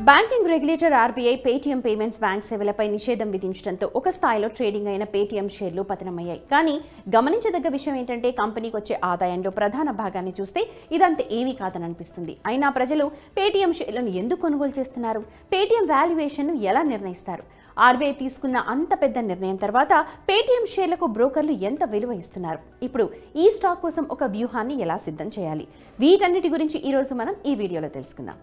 Banking regulator RBI Paytm payments bank సేవలపై నిషేధం విధించడంతో ఒక స్థాయిలో ట్రేడింగ్ అయిన పేటీఎం షేర్లు పతనమయ్యాయి. కానీ గమనించదగ్గ విషయం ఏంటంటే కంపెనీకి వచ్చే ఆదాయంలో ప్రధాన భాగాన్ని చూస్తే ఇదంతా ఏమీ కాదని అనిపిస్తుంది. అయినా ప్రజలు పేటీఎం షేర్లను ఎందుకు కొనుగోలు చేస్తున్నారు? పేటీఎం వాల్యుయేషన్ను ఎలా నిర్ణయిస్తారు? ఆర్బీఐ తీసుకున్న అంత పెద్ద నిర్ణయం తర్వాత పేటీఎం షేర్లకు బ్రోకర్లు ఎంత విలువ ఇస్తున్నారు? ఇప్పుడు ఈ స్టాక్ కోసం ఒక వ్యూహాన్ని ఎలా సిద్ధం చేయాలి? వీటన్నిటి గురించి ఈరోజు మనం ఈ వీడియోలో తెలుసుకుందాం.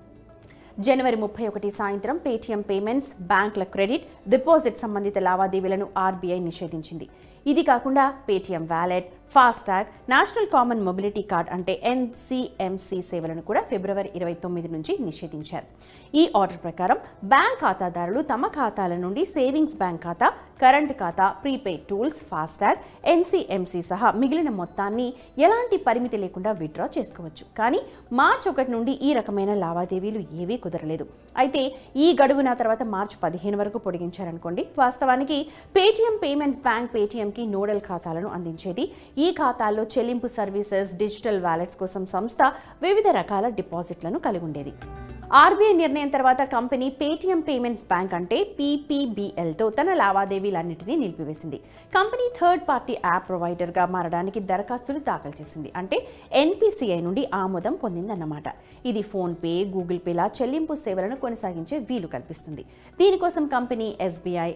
జనవరి 31 సాయంత్రం పేటీఎం పేమెంట్స్ బ్యాంకుల క్రెడిట్, డిపాజిట్ సంబంధిత లావాదేవీలను ఆర్బీఐ నిషేధించింది. ఇది కాకుండా Paytm wallet, FASTag, national common mobility card అంటే ఎన్సీఎంసీ సేవలను కూడా ఫిబ్రవరి 29 నుంచి నిషేధించారు. ఈ ఆర్డర్ ప్రకారం బ్యాంక్ ఖాతాదారులు తమ ఖాతాల నుండి సేవింగ్స్ బ్యాంక్ ఖాతా, కరెంట్ ఖాతా, ప్రీపెయిడ్ టూల్స్, ఫాస్టాగ్, ఎన్సీఎంసీ సహా మిగిలిన మొత్తాన్ని ఎలాంటి పరిమితి లేకుండా విత్డ్రా చేసుకోవచ్చు. కానీ మార్చి 1 నుండి ఈ రకమైన లావాదేవీలు ఏవీ కుదరలేదు. అయితే ఈ గడువున తర్వాత మార్చి 15 వరకు పొడిగించారనుకోండి. వాస్తవానికి పేటీఎం పేమెంట్స్ బ్యాంక్ పేటీఎంకి నోడల్ ఖాతాలను అందించేది. ఈ ఖాతాల్లో చెల్లింపు సర్వీసెస్, డిజిటల్ వాలెట్స్ కోసం సంస్థ వివిధ రకాల డిపాజిట్లను కలిగి ఉండేది. ఆర్బీఐ నిర్ణయం తర్వాత కంపెనీ పేటీఎం పేమెంట్స్ బ్యాంక్ అంటే పీపీబీఎల్తో తన లావాదేవీలన్నింటినీ నిలిపివేసింది. కంపెనీ థర్డ్ పార్టీ యాప్ ప్రొవైడర్గా మారడానికి దరఖాస్తులు దాఖలు చేసింది. అంటే ఎన్పీసీఐ నుండి ఆమోదం పొందిందన్నమాట. ఇది ఫోన్పే, గూగుల్ పేలా చెల్లింపు సేవలను కొనసాగించే వీలు కల్పిస్తుంది. దీనికోసం కంపెనీ ఎస్బీఐ,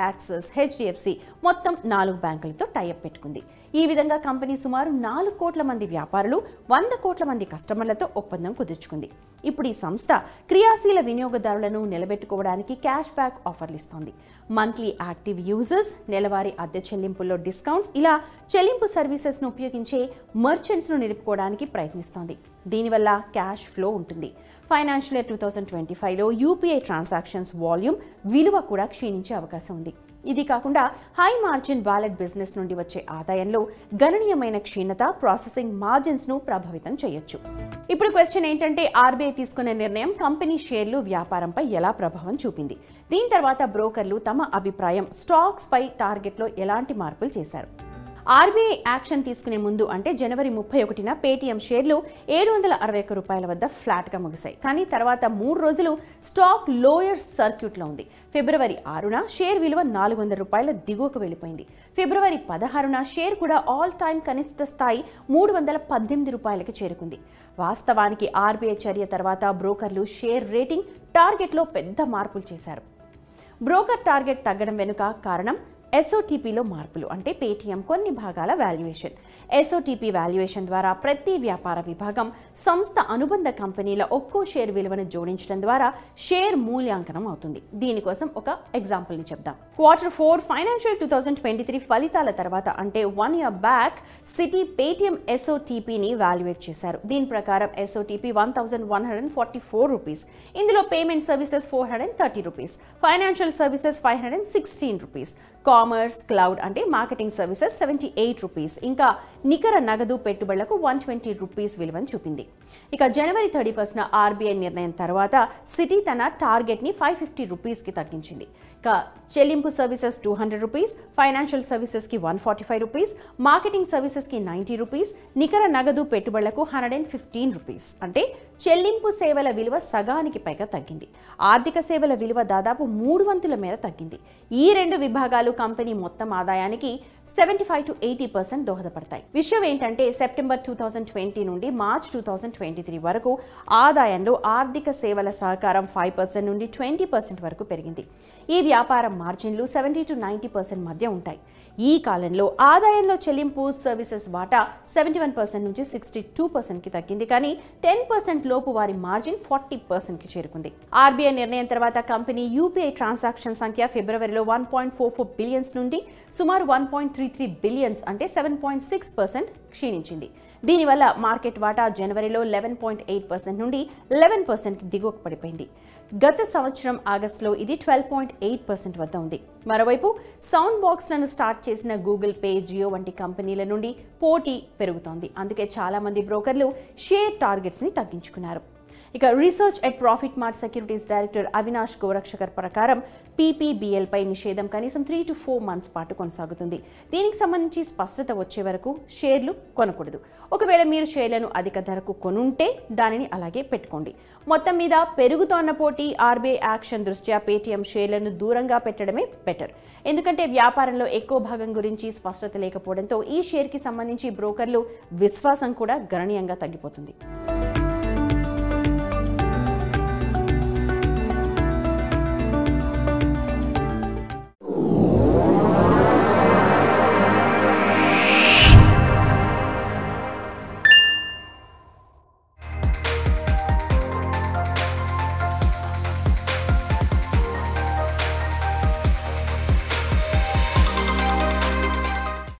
యాక్సిస్, హెచ్డిఎఫ్సి మొత్తం 4 బ్యాంకులతో టైఅప్ పెట్టుకుంది. ఈ విధంగా కంపెనీ సుమారు 4 కోట్ల మంది వ్యాపారులు, 100 కోట్ల మంది కస్టమర్లతో ఒప్పందం కుదుర్చుకుంది. ఇప్పుడు ఈ సంస్థ క్రియాశీల వినియోగదారులను నిలబెట్టుకోవడానికి క్యాష్ బ్యాక్ ఆఫర్లు ఇస్తోంది. మంత్లీ యాక్టివ్ యూజర్స్, నెలవారీ అద్దె చెల్లింపుల్లో డిస్కౌంట్స్, ఇలా చెల్లింపు సర్వీసెస్ను ఉపయోగించే మర్చెంట్స్ను నిలుపుకోవడానికి ప్రయత్నిస్తోంది. దీనివల్ల క్యాష్ ఫ్లో ఉంటుంది. ఫైనాన్షియల్ ఇయర్ 2025లో యూపీఐ ట్రాన్సాక్షన్స్ వాల్యూమ్, విలువ కూడా క్షీణించే అవకాశం ఉంది. ఇది కాకుండా హై మార్జిన్ వాలెట్ బిజినెస్ నుండి వచ్చే ఆదాయంలో గణనీయమైన క్షీణత ప్రాసెసింగ్ మార్జిన్స్ను ప్రభావితం చేయొచ్చు. ఇప్పుడు క్వశ్చన్ ఏంటంటే ఆర్బీఐ తీసుకున్న నిర్ణయం కంపెనీ షేర్లు వ్యాపారంపై ఎలా ప్రభావం చూపింది? దీని తర్వాత బ్రోకర్లు తమ అభిప్రాయం స్టాక్స్ పై టార్గెట్లో ఎలాంటి మార్పులు చేశారు? ఆర్బీఐ యాక్షన్ తీసుకునే ముందు అంటే జనవరి 31న పేటీఎం షేర్లు 761 రూపాయల వద్ద ఫ్లాట్గా ముగిశాయి. కానీ తర్వాత 3 రోజులు స్టాక్ లోయర్ సర్క్యూట్లో ఉంది. ఫిబ్రవరి 6న షేర్ విలువ 400 రూపాయల దిగువకు వెళ్ళిపోయింది. ఫిబ్రవరి 16న షేర్ కూడా ఆల్ టైమ్ కనిష్ట స్థాయి 318 రూపాయలకి చేరుకుంది. వాస్తవానికి ఆర్బీఐ చర్య తర్వాత బ్రోకర్లు షేర్ రేటింగ్ టార్గెట్లో పెద్ద మార్పులు చేశారు. బ్రోకర్ టార్గెట్ తగ్గడం వెనుక కారణం ఎస్ఓటీపీలో మార్పులు అంటే పేటీఎం కొన్ని భాగాల వాల్యుయేషన్. ఎస్ఓటీపీ వాల్యుయేషన్ ద్వారా ప్రతి వ్యాపార విభాగం సంస్థ అనుబంధ కంపెనీల ఒక్కో షేర్ విలువను జోడించడం ద్వారా షేర్ మూల్యాంకనం అవుతుంది. దీనికోసం ఒక ఎగ్జాంపుల్ని చెప్దాం. Q4 ఫైనాన్షియల్ 2023 ఫలితాల తర్వాత అంటే 1 year బ్యాక్ సిటీ పేటీఎం ఎస్ఓటీపీని వాల్యుయేట్ చేశారు. దీని ప్రకారం ఎస్ఓటీపీ 1144 రూపీస్. ఇందులో payment services 430 rupees, financial services 516 rupees, commerce, cloud అంటే మార్కెటింగ్ సర్వీసెస్ 78 రూపీస్, ఇంకా నికర నగదు పెట్టుబడులకు 120 రూపీస్ విలువను చూపింది. ఇక జనవరి 31న ఆర్బీఐ నిర్ణయం తర్వాత సిటీ తన టార్గెట్ని 550 రూపీస్కి తగ్గించింది. ఇక చెల్లింపు సర్వీసెస్ 200 రూపీస్, ఫైనాన్షియల్ సర్వీసెస్కి 145 రూపీస్, మార్కెటింగ్ సర్వీసెస్కి 90 రూపీస్, నికర నగదు పెట్టుబడులకు 115 రూపీస్. అంటే చెల్లింపు సేవల విలువ సగానికి పైగా తగ్గింది. ఆర్థిక సేవల విలువ దాదాపు 3 వంతుల మేర తగ్గింది. ఈ 2 విభాగాలు కంపెనీ మొత్తం ఆదాయానికి 75 to 80% దోహదపడతాయి. విషయం ఏంటంటే సెప్టెంబర్ 2020 నుండి మార్చ్ 2023 వరకు ఆదాయంలో ఆర్థిక సేవల సహకారం 5% నుండి 20% వరకు పెరిగింది. ఈ వ్యాపార మార్జిన్లు 70 to 90% మధ్య ఉంటాయి. ఈ కాలంలో ఆదాయంలో చెల్లింపు సర్వీసెస్ వాటా 71% నుంచి 62%కి తగ్గింది. కానీ 10% లోపు వారి మార్జిన్ 40%కి చేరుకుంది. ఆర్బీఐ నిర్ణయం తర్వాత కంపెనీ యూపీఐ ట్రాన్సాక్షన్ సంఖ్య ఫిబ్రవరిలో 1.44 బిలియన్స్ నుండి సుమారు 1.33 బిలియన్స్ అంటే 7.6% క్షీణించింది. దీనివల్ల మార్కెట్ వాటా జనవరిలో 11.8% నుండి 11%కి దిగువకు పడిపోయింది. గత సంవత్సరం ఆగస్టులో ఇది 12.8% వద్ద ఉంది. మరోవైపు సౌండ్ బాక్స్లను స్టార్ట్ చేసిన గూగుల్ పే, జియో వంటి కంపెనీల నుండి పోటీ పెరుగుతోంది. అందుకే చాలామంది బ్రోకర్లు షేర్ టార్గెట్స్ని తగ్గించుకున్నారు. ఇక research at Profit Mart Securities director Avinash Gorakshakar ప్రకారం PPBL పై నిషేధం కనీసం 3 to 4 months పాటు కొనసాగుతుంది. దీనికి సంబంధించి స్పష్టత వచ్చే వరకు షేర్లు కొనకూడదు. ఒకవేళ మీరు షేర్లను అధిక ధరకు కొనుంటే దానిని అలాగే పెట్టుకోండి. మొత్తం మీద పెరుగుతోన్న పోటీ, RBI యాక్షన్ దృష్ట్యా పేటీఎం షేర్లను దూరంగా పెట్టడమే బెటర్. ఎందుకంటే వ్యాపారంలో ఎక్కువ భాగం గురించి స్పష్టత లేకపోవడంతో ఈ షేర్కి సంబంధించి బ్రోకర్లు విశ్వాసం కూడా గణనీయంగా తగ్గిపోతుంది.